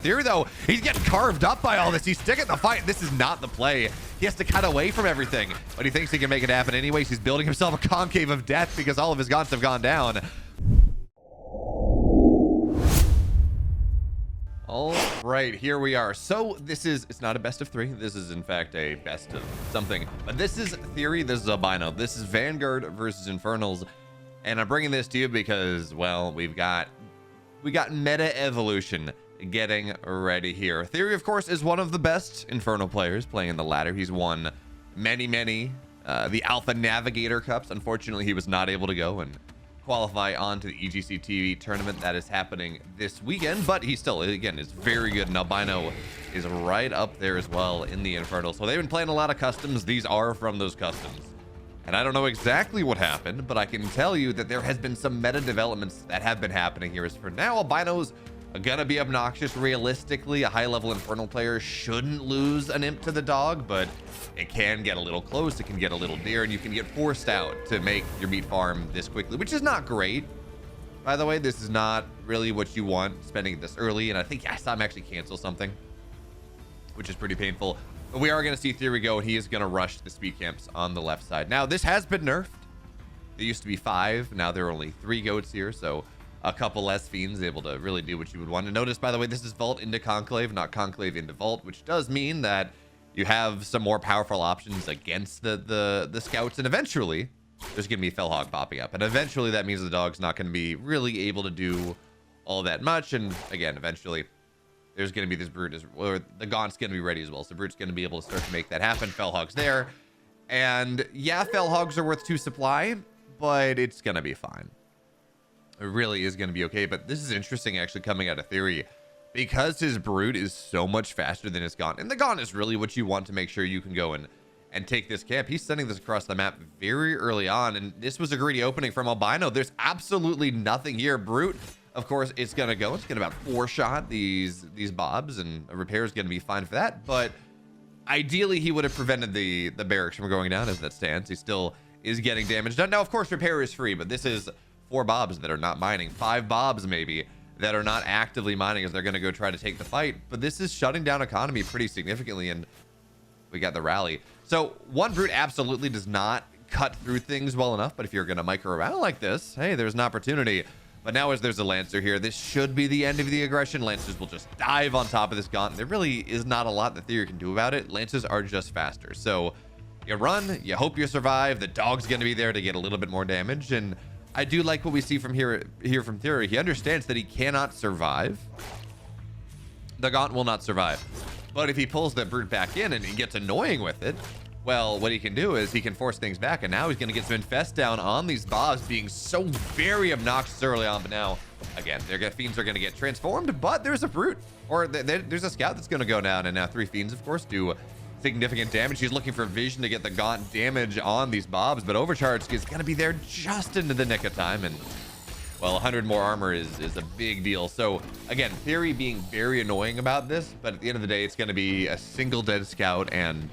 Theory, though, he's getting carved up by all this. He's sticking the fight. This is not the play. He has to cut away from everything, but he thinks he can make it happen anyways. He's building himself a concave of death because all of his gaunts have gone down. All right, here we are. So it's not a best of 3. This is in fact a best of something, but this is Theory. This is Albino. This is Vanguard versus Infernals. And I'm bringing this to you because, well, we got meta evolution getting ready here. Theory, of course, is one of the best Infernal players playing in the ladder. He's won many the Alpha Navigator Cups. Unfortunately, he was not able to go and qualify onto the EGC TV tournament that is happening this weekend, but he still, again, is very good. And Albino is right up there as well in the Infernal. So they've been playing a lot of customs. These are from those customs. And I don't know exactly what happened, but I can tell you that there has been some meta developments that have been happening here. As for now, Albino's gonna be obnoxious. Realistically, a high-level Infernal player shouldn't lose an imp to the dog, but it can get a little close. It can get a little near, and you can get forced out to make your meat farm this quickly, which is not great. By the way, this is not really what you want, spending it this early, and I think I saw him actually cancel something, which is pretty painful. But we are going to see Theory go, and he is going to rush the speed camps on the left side. Now, this has been nerfed. There used to be 5. Now there are only 3 goats here, so a couple less fiends able to really do what you would want to. Notice, by the way, this is Vault into Conclave, not Conclave into Vault, which does mean that you have some more powerful options against the scouts, and eventually there's going to be Fellhog popping up, and eventually that means the dog's not going to be really able to do all that much. And again, eventually there's going to be this brute, or the gaunt's going to be ready as well, so brute's going to be able to start to make that happen. Fellhog's there, and yeah, Fellhogs are worth 2 supply, but it's going to be fine. It really is going to be okay. But this is interesting actually coming out of Theory, because his brute is so much faster than his gaunt, and the gaunt is really what you want to make sure you can go and take this camp. He's sending this across the map very early on, and this was a greedy opening from Albino. There's absolutely nothing here. Brute, of course, it's gonna about 4-shot these bobs, and a repair is gonna be fine for that. But ideally he would have prevented the barracks from going down as that stands. He still is getting damage done. Now, of course, repair is free, but this is 4 bobs that are not mining, 5 bobs maybe that are not actively mining as they're going to go try to take the fight. But this is shutting down economy pretty significantly, and we got the rally. So one brute absolutely does not cut through things well enough, but if you're going to micro around like this, hey, there's an opportunity. But now as there's a Lancer here, this should be the end of the aggression. Lancers will just dive on top of this gaunt. There really is not a lot that Theory can do about it. Lancers are just faster. So you run, you hope you survive. The dog's going to be there to get a little bit more damage, and I do like what we see from here from Theory. He understands that he cannot survive. The gaunt will not survive. But if he pulls the brute back in and he gets annoying with it, well, what he can do is he can force things back, and now he's going to get some infest down on these bobs being so very obnoxious early on. But now, again, their fiends are going to get transformed, but there's a brute, or there's a scout that's going to go down, and now 3 fiends, of course, do significant damage. He's looking for vision to get the gaunt damage on these bobs, but overcharge is going to be there just into the nick of time, and well, 100 more armor is a big deal. So again, Theory being very annoying about this, but at the end of the day, it's going to be a single dead scout and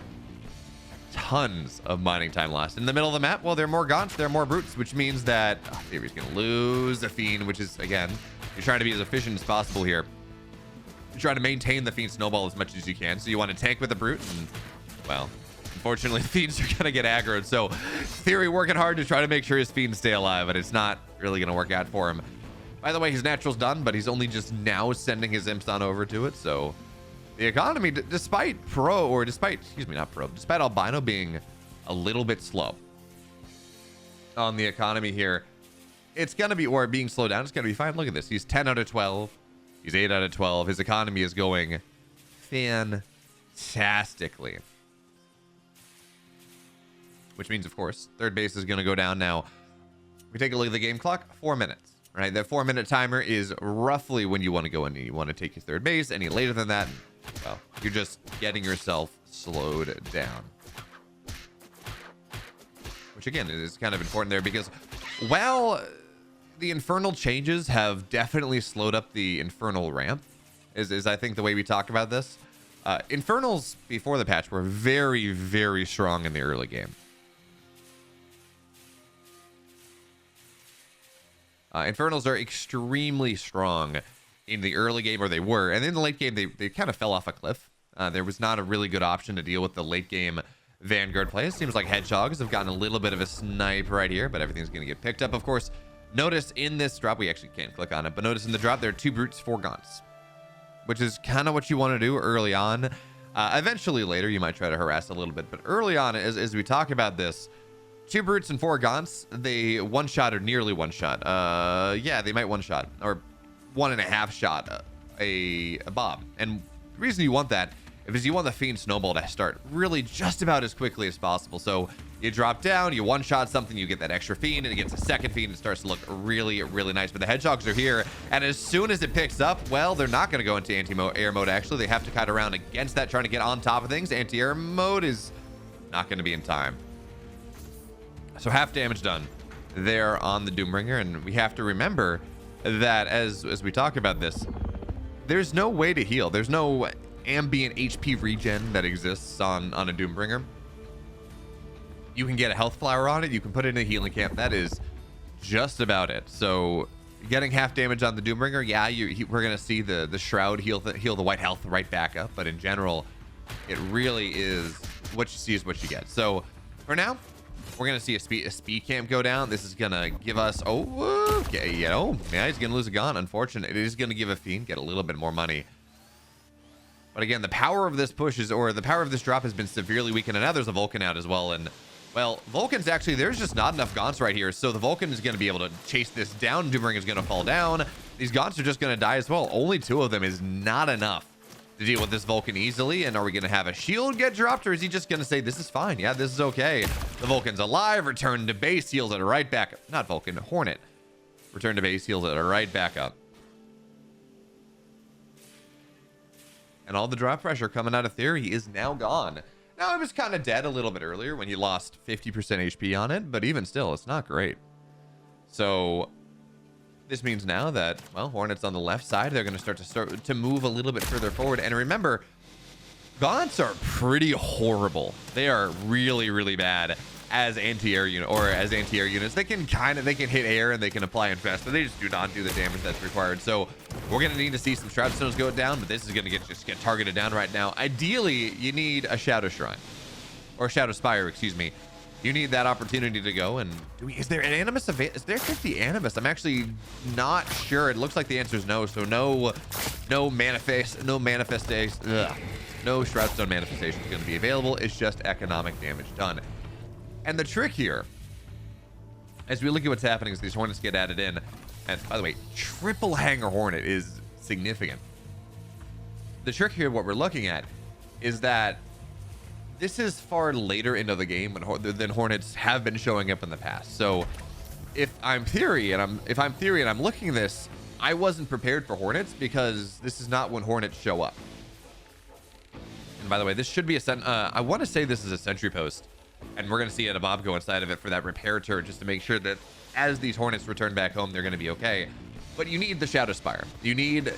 tons of mining time lost. In the middle of the map, well, there are more gaunts, there are more brutes, which means that Theory's going to lose a fiend, which is, again, you're trying to be as efficient as possible here. Try to maintain the fiend snowball as much as you can. So you want to tank with the brute, and well, unfortunately the fiends are gonna get aggroed. So Theory working hard to try to make sure his fiends stay alive, but it's not really gonna work out for him. By the way, his natural's done, but he's only just now sending his imps on over to it. So the economy, despite Albino being a little bit slow on the economy here, it's gonna be, or being slowed down, it's gonna be fine. Look at this, he's 10 out of 12. He's 8 out of 12. His economy is going fantastically. Which means, of course, third base is going to go down now. We take a look at the game clock, 4 minutes. Right? That 4-minute timer is roughly when you want to go in and you want to take your third base. Any later than that, well, you're just getting yourself slowed down. Which, again, is kind of important there because, well, the Infernal changes have definitely slowed up the Infernal ramp, is I think the way we talk about this. Infernals before the patch were very, very strong in the early game. Infernals are extremely strong in the early game, or they were, and in the late game they kind of fell off a cliff. There was not a really good option to deal with the late game Vanguard play. It seems like Hedgehogs have gotten a little bit of a snipe right here, but everything's going to get picked up. Of course, notice in this drop, we actually can't click on it, but notice in the drop there are 2 brutes, 4 gaunts, which is kind of what you want to do early on. Eventually later you might try to harass a little bit, but early on, as we talk about this, 2 brutes and 4 gaunts, they one shot or nearly one shot. Yeah, they might one shot or 1.5 shot a Bob. And the reason you want that is you want the Fiend Snowball to start really just about as quickly as possible. So you drop down, you one shot something, you get that extra Fiend, and it gets a second Fiend. It starts to look really, really nice. But the Hedgehogs are here, and as soon as it picks up, well, they're not going to go into anti-air mode. Actually, they have to kite around against that, trying to get on top of things. Anti-air mode is not going to be in time. So half damage done there on the Doombringer, and we have to remember that as we talk about this, there's no way to heal. There's no ambient HP regen that exists on a Doombringer. You can get a health flower on it, you can put it in a healing camp. That is just about it. So getting half damage on the Doombringer, yeah, we're gonna see the shroud heal the white health right back up, but in general, it really is what you see is what you get. So for now, we're gonna see a speed camp go down. This is gonna give us okay, yeah, he's gonna lose a gun. Unfortunate. It is gonna give a Fiend get a little bit more money. But again, the power of this push is, or the power of this drop has been severely weakened. And now there's a Vulcan out as well. And well, Vulcan's actually, there's just not enough gaunts right here. So the Vulcan is going to be able to chase this down. Doombringer is going to fall down. These gaunts are just going to die as well. Only 2 of them is not enough to deal with this Vulcan easily. And are we going to have a shield get dropped, or is he just going to say, this is fine? Yeah, this is okay. The Vulcan's alive. Return to base. Heals it right back up. Not Vulcan, Hornet. Return to base. Heals it right back up. And all the drop pressure coming out of Theory is now gone. Now, it was kind of dead a little bit earlier when you lost 50% HP on it, but even still, it's not great. So this means now that, well, Hornets on the left side, they're going to start to move a little bit further forward. And remember, gaunts are pretty horrible. They are really, really bad as anti-air unit, or as anti-air units. They can hit air and they can apply infest, but they just do not do the damage that's required. So we're going to need to see some Shroud Stones go down, but this is going to get targeted down right now. Ideally, you need a Shadow Shrine, or Shadow Spire, excuse me. You need that opportunity to go. And is there an Animus available? Is there 50 Animus? I'm actually not sure. It looks like the answer is no. So no Shroud Stone manifestation is going to be available. It's just economic damage done. And the trick here, as we look at what's happening, is these Hornets get added in. And by the way, triple Hanger Hornet is significant. The trick here, what we're looking at, is that this is far later into the game than Hornets have been showing up in the past. So if I'm Theory and I'm looking at this, I wasn't prepared for Hornets because this is not when Hornets show up. And by the way, this should be I want to say this is a sentry post. And we're going to see a Bob go inside of it for that repair turret, just to make sure that as these Hornets return back home, they're going to be okay. But you need the Shadow Spire. You need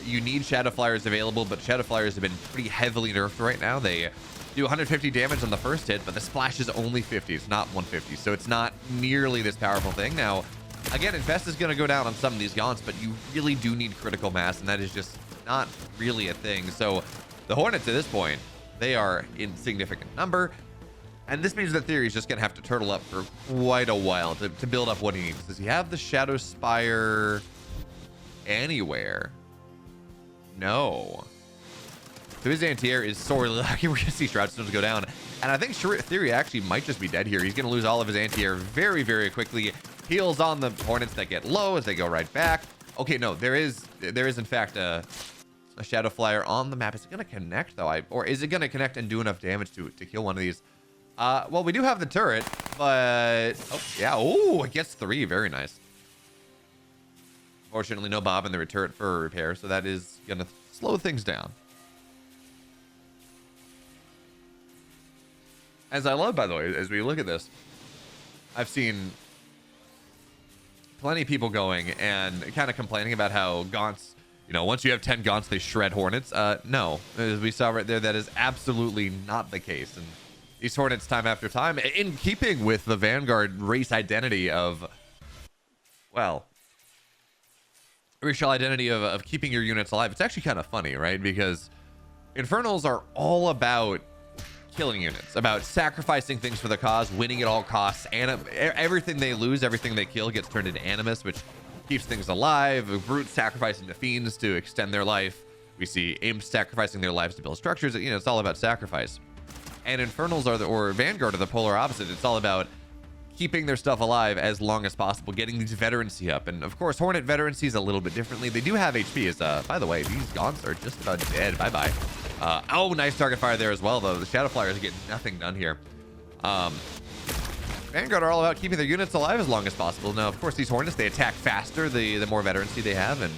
Shadow Flyers available, but Shadow Flyers have been pretty heavily nerfed right now. They do 150 damage on the first hit, but the splash is only 50. It's not 150, so it's not nearly this powerful thing. Now, again, Infest is going to go down on some of these gaunts, but you really do need critical mass, and that is just not really a thing. So the Hornets at this point, they are in significant number. And this means that Theory is just going to have to turtle up for quite a while to build up what he needs. Does he have the Shadow Spire anywhere? No. So his anti-air is sorely lucky. We're going to see Shroud Stones go down. And I think Theory actually might just be dead here. He's going to lose all of his anti-air very, very quickly. Heals on the Hornets that get low as they go right back. Okay, no, there is in fact a Shadow Flyer on the map. Is it going to connect, though? Or is it going to connect and do enough damage to kill one of these? Well, we do have the turret, but oh yeah, oh, it gets 3, very nice. Fortunately, no Bob in the turret for repair, so that is gonna slow things down. As I love, by the way, as we look at this, I've seen plenty of people going and kind of complaining about how gaunts, you know, once you have 10 gaunts, they shred Hornets. No, as we saw right there, that is absolutely not the case. And these Hornets, time after time, in keeping with the Vanguard race identity of, well, racial identity of keeping your units alive. It's actually kind of funny, right? Because Infernals are all about killing units, about sacrificing things for the cause, winning at all costs, and everything they lose, everything they kill gets turned into animus, which keeps things alive. Brutes sacrificing to fiends to extend their life. We see imps sacrificing their lives to build structures. You know, it's all about sacrifice. And Infernals are or Vanguard are the polar opposite. It's all about keeping their stuff alive as long as possible, getting these veterancy up. And of course, Hornet veterancy is a little bit differently. They do have HP. By the way, these gaunts are just about dead. Bye-bye. Oh, nice target fire there as well, though. The Shadow Flyers get nothing done here. Vanguard are all about keeping their units alive as long as possible. Now, of course, these Hornets, they attack faster the more veterancy they have. And,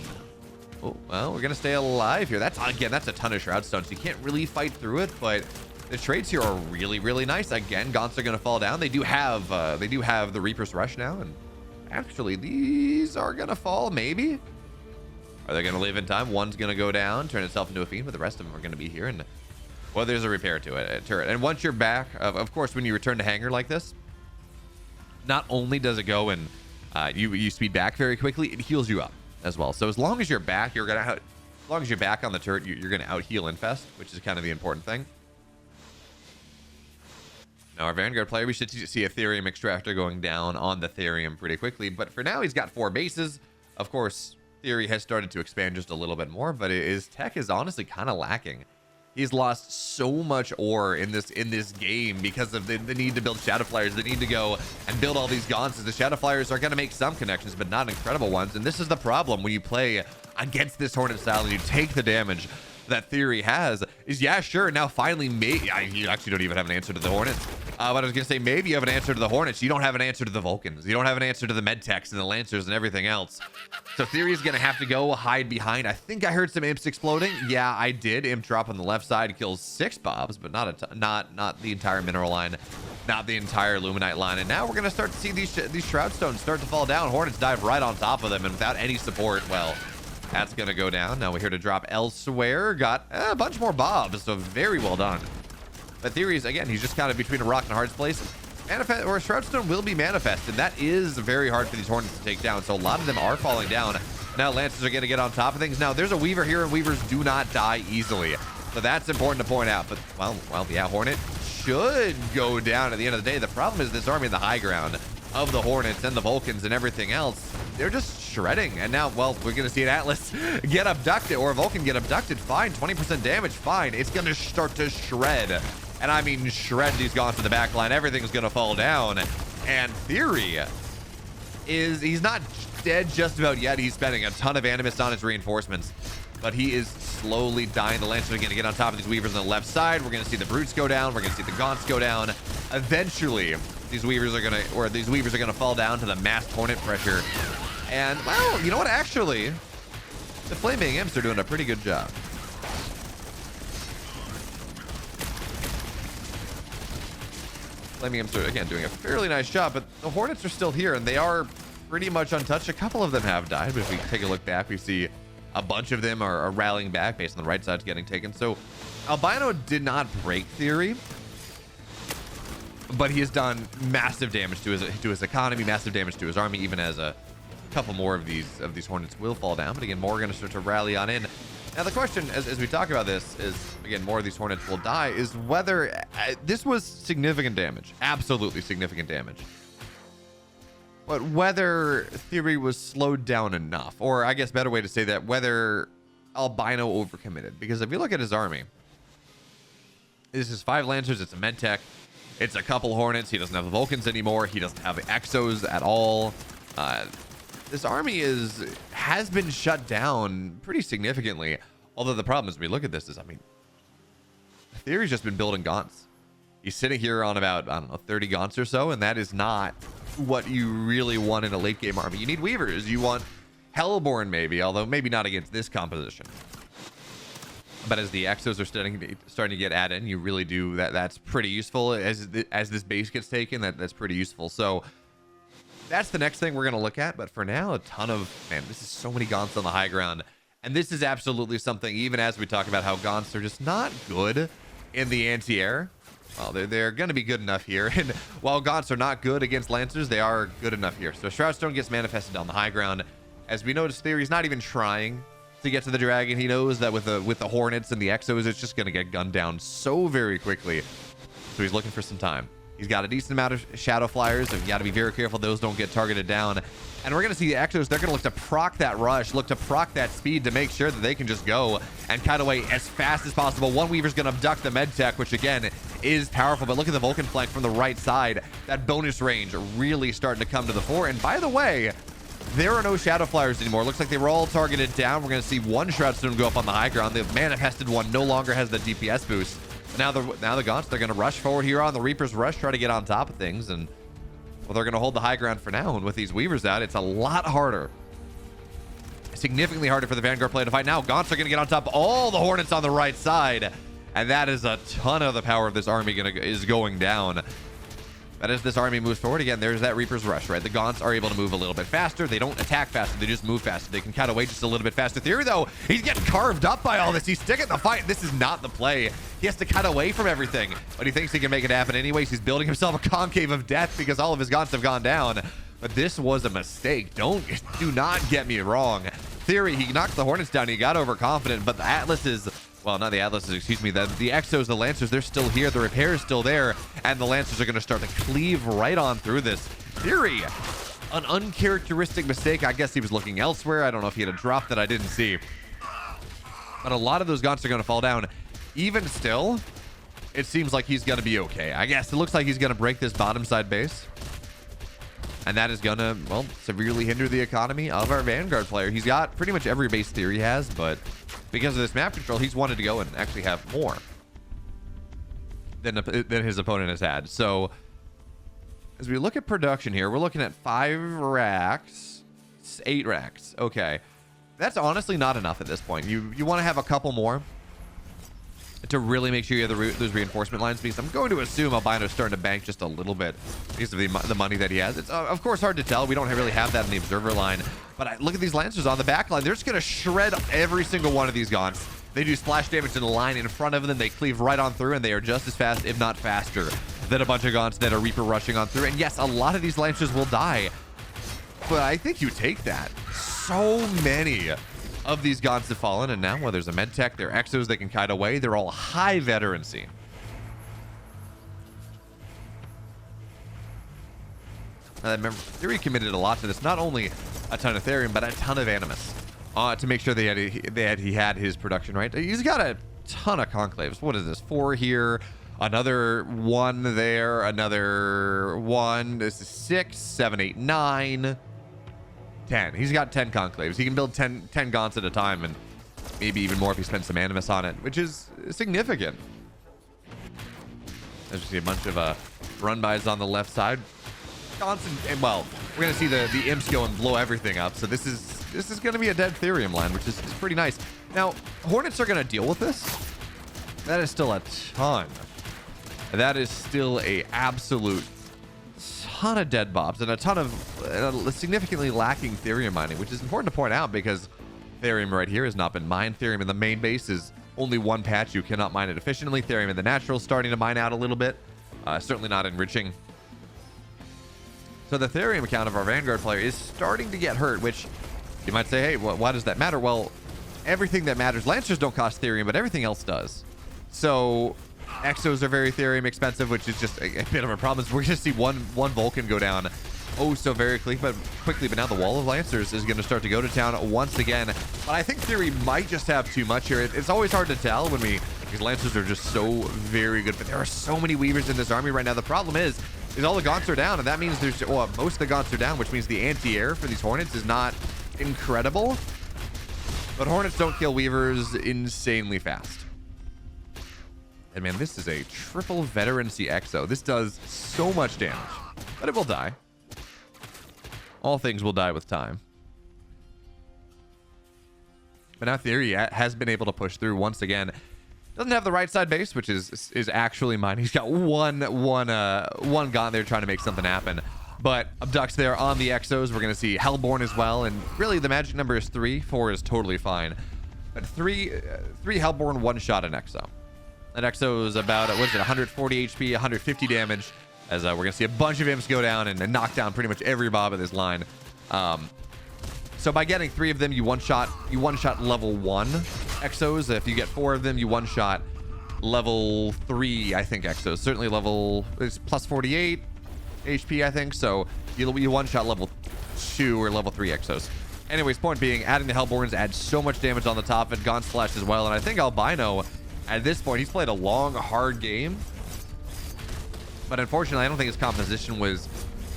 oh, well, we're going to stay alive here. That's a ton of Shroud Stones. You can't really fight through it, but the trades here are really, really nice. Again, gaunts are going to fall down. They do have the Reaper's Rush now. And actually, these are going to fall, maybe. Are they going to live in time? One's going to go down, turn itself into a fiend, but the rest of them are going to be here. And, well, there's a repair to it, a turret. And once you're back, of course, when you return to hangar like this, not only does it go and you speed back very quickly, it heals you up as well. So as long as you're back, as long as you're back on the turret, you're going to out heal Infest, which is kind of the important thing. Now, our Vanguard player, we should see a Therium Extractor going down on the Therium pretty quickly. But for now, he's got 4 bases. Of course, Theory has started to expand just a little bit more, but his tech is honestly kind of lacking. He's lost so much ore in this game because of the need to build Shadow Flyers. The need to go and build all these gaunts. The Shadow Flyers are going to make some connections, but not incredible ones. And this is the problem when you play against this Hornet style and you take the damage that Theory has. Is, yeah, sure, now finally, you actually don't even have an answer to the Hornets. But I was going to say, maybe you have an answer to the Hornets. You don't have an answer to the Vulcans. You don't have an answer to the Medtechs and the Lancers and everything else. So Theory is going to have to go hide behind. I think I heard some imps exploding. Yeah, I did. Imp drop on the left side kills 6 bobs, but not the entire mineral line, not the entire Luminite line. And now we're going to start to see these Shroud Stones start to fall down. Hornets dive right on top of them, and without any support, well, that's going to go down. Now we're here to drop elsewhere. Got a bunch more bobs, so very well done. But Theories, again, he's just kind of between a rock and a hard place. Manifest, or Shroudstone will be manifested. That is very hard for these Hornets to take down. So a lot of them are falling down. Now Lancers are going to get on top of things. Now there's a Weaver here, and Weavers do not die easily. So that's important to point out. But, well, yeah, Hornet should go down at the end of the day. The problem is this army in the high ground of the Hornets and the Vulcans and everything else, they're just shredding. And now, well, we're going to see an Atlas get abducted, or a Vulcan get abducted. Fine. 20% damage. Fine. It's going to start to shred. And I mean shred these gaunts in the back line. Everything's going to fall down. And Theory he's not dead just about yet. He's spending a ton of animus on his reinforcements, but he is slowly dying. The Lancers are going to get on top of these Weavers on the left side. We're going to see the Brutes go down. We're going to see the gaunts go down. Eventually, these Weavers are going to fall down to the massed Hornet pressure. And, well, you know what? Actually, the Flaming Imps are doing a pretty good job. Flaming Imps are, again, doing a fairly nice job, but the Hornets are still here, and they are pretty much untouched. A couple of them have died, but if we take a look back, we see a bunch of them are rallying back based on the right side getting taken. So Albino did not break Theory, but he has done massive damage to his economy, massive damage to his army, even as a couple more of these Hornets will fall down. But again, more are going to start to rally on in. Now the question, as we talk about this, is, again, more of these Hornets will die, is whether this was significant damage, absolutely significant damage, but whether Theory was slowed down enough, or I guess better way to say that, whether Albino overcommitted. Because if you look at his army, this is 5 Lancers, it's a Medtech, it's a couple Hornets, he doesn't have the Vulcans anymore, he doesn't have the Exos at all. This army has been shut down pretty significantly. Although the problem is, we look at this, is, I mean, Theory's just been building gaunts. He's sitting here on about, I don't know, 30 gaunts or so, and that is not what you really want in a late game army. You need Weavers. You want Hellborn, maybe, although maybe not against this composition. But as the Exos are starting to get added in, you really do that's pretty useful. As this base gets taken, that's pretty useful. So that's the next thing we're going to look at. But for now, a ton of, man, this is so many gaunts on the high ground. And this is absolutely something, even as we talk about how gaunts are just not good in the anti-air. Well, they're going to be good enough here. And while gaunts are not good against Lancers, they are good enough here. So Shroudstone gets manifested on the high ground. as we notice, Theory's not even trying to get to the dragon. He knows that with the Hornets and the Exos, it's just going to get gunned down so very quickly. So he's looking for some time. He's got a decent amount of Shadow Flyers, so you got to be very careful those don't get targeted down. And we're going to see the Exos, they're going to look to proc that rush, look to proc that speed to make sure that they can just go and cut away as fast as possible. One Weaver's going to abduct the med tech, which again is powerful, but look at the Vulcan flank from the right side. That bonus range really starting to come to the fore. And by the way, there are no Shadow Flyers anymore. Looks like they were all targeted down. We're going to see one Shroud Stone go up on the high ground. The Manifested one no longer has the DPS boost. Now the Gaunts, they're going to rush forward here on the Reaper's Rush, try to get on top of things, and well, they're going to hold the high ground for now. And with these Weavers out, it's a lot harder, significantly harder for the Vanguard player to fight. Now Gaunts are going to get on top of all the Hornets on the right side, and that is a ton of the power of this army is going down. But as this army moves forward, again, there's that Reaper's Rush, right? The Gaunts are able to move a little bit faster. They don't attack faster. They just move faster. They can cut away just a little bit faster. Theory, though, he's getting carved up by all this. He's sticking the fight. This is not the play. He has to cut away from everything, but he thinks he can make it happen anyways. He's building himself a concave of death because all of his Gaunts have gone down. But this was a mistake. Do not get me wrong. Theory, he knocked the Hornets down. He got overconfident, but the Atlases... Well, not the Atlases, excuse me. The Exos, the Lancers, they're still here. The repair is still there. And the Lancers are going to start to cleave right on through this. Theory, an uncharacteristic mistake. I guess he was looking elsewhere. I don't know if he had a drop that I didn't see. But a lot of those Gaunts are going to fall down. Even still, it seems like he's going to be okay. I guess it looks like he's going to break this bottom side base. And that is going to, well, severely hinder the economy of our Vanguard player. He's got pretty much every base Theory has, but because of this map control, he's wanted to go and actually have more than his opponent has had. So as we look at production here, we're looking at 5 racks, 8 racks. Okay. That's honestly not enough at this point. You want to have a couple more to really make sure you have those reinforcement lines, because I'm going to assume Albino's starting to bank just a little bit because of the money that he has. It's of course hard to tell. We don't really have that in the observer line, but look at these Lancers on the back line. They're just going to shred every single one of these Gaunts. They do splash damage to the line in front of them. They cleave right on through, and they are just as fast, if not faster, than a bunch of Gaunts that are Reaper rushing on through. And yes, a lot of these Lancers will die, but I think you take that. So many of these Gaunts have fallen, and now, well, there's a med tech, they're Exos, they can kite away, they're all high veterancy. Remember, Theory committed a lot to this, not only a ton of Therium, but a ton of Animus, to make sure he had his production right. He's got a ton of Conclaves. What is this? 4 here, another 1 there, another 1. This is 6, 7, 8, 9. 10. He's got 10 Conclaves. He can build 10 Gaunts at a time, and maybe even more if he spends some Animus on it, which is significant. As you see a bunch of run-bys on the left side. Gaunts and well, we're going to see the Imps go and blow everything up, so this is going to be a dead Therium line, which is pretty nice. Now, Hornets are going to deal with this. That is still a ton. That is still a absolute ton of dead bobs and a ton of significantly lacking Therium mining, which is important to point out because Therium right here has not been mined. Therium in the main base is only 1 patch. You cannot mine it efficiently. Therium in the natural is starting to mine out a little bit. Certainly not enriching. So the Therium account of our Vanguard player is starting to get hurt, which you might say, hey, why does that matter? Well, everything that matters. Lancers don't cost Therium, but everything else does. So Exos are very Therium expensive, which is just a bit of a problem. We're going to see one Vulcan go down so very quickly, but now the wall of Lancers is going to start to go to town once again. But I think Theory might just have too much here. It's always hard to tell because Lancers are just so very good, but there are so many Weavers in this army right now. The problem is all the Gaunts are down, and that means most of the Gaunts are down, which means the anti-air for these Hornets is not incredible. But Hornets don't kill Weavers insanely fast. And man, this is a triple veterancy Exo. This does so much damage, but it will die. All things will die with time. But now Theory has been able to push through once again. Doesn't have the right side base, which is actually mine. He's got one Gaunt there trying to make something happen. But abducts there on the Exos. We're going to see Hellborn as well. And really the magic number is 3. 4 is totally fine. But 3 Hellborn, 1 shot an Exo. That Exo is about, 140 HP, 150 damage. As we're going to see a bunch of Imps go down and knock down pretty much every Bob of this line. So by getting 3 of them, you one-shot level 1 exos. If you get 4 of them, you one-shot level 3, I think, exos. Certainly level is plus 48 HP, I think. So you one-shot level 2 or level 3 exos. Anyways, point being, adding the Hellborns adds so much damage on the top and Gaunt Splash as well. And I think Albino, at this point, he's played a long, hard game. But unfortunately, I don't think his composition was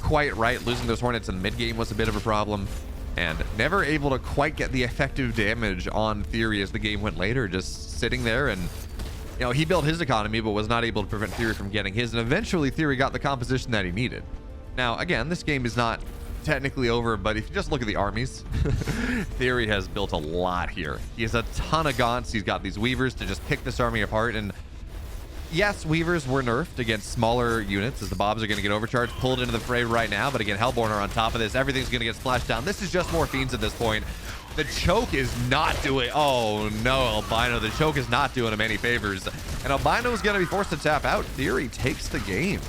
quite right. Losing those Hornets in the mid-game was a bit of a problem. And never able to quite get the effective damage on Theory as the game went later. Just sitting there and, you know, he built his economy, but was not able to prevent Theory from getting his. And eventually, Theory got the composition that he needed. Now, again, this game is not technically over, but if you just look at the armies, Theory has built a lot here. He has a ton of Gaunts. He's got these Weavers to just pick this army apart. And yes, Weavers were nerfed against smaller units as the Bobs are going to get overcharged, pulled into the fray right now. But again, Hellborn are on top of this. Everything's going to get splashed down. This is just more Fiends at this point. The choke is not doing... Oh, no, Albino. The choke is not doing him any favors. And Albino is going to be forced to tap out. Theory takes the game.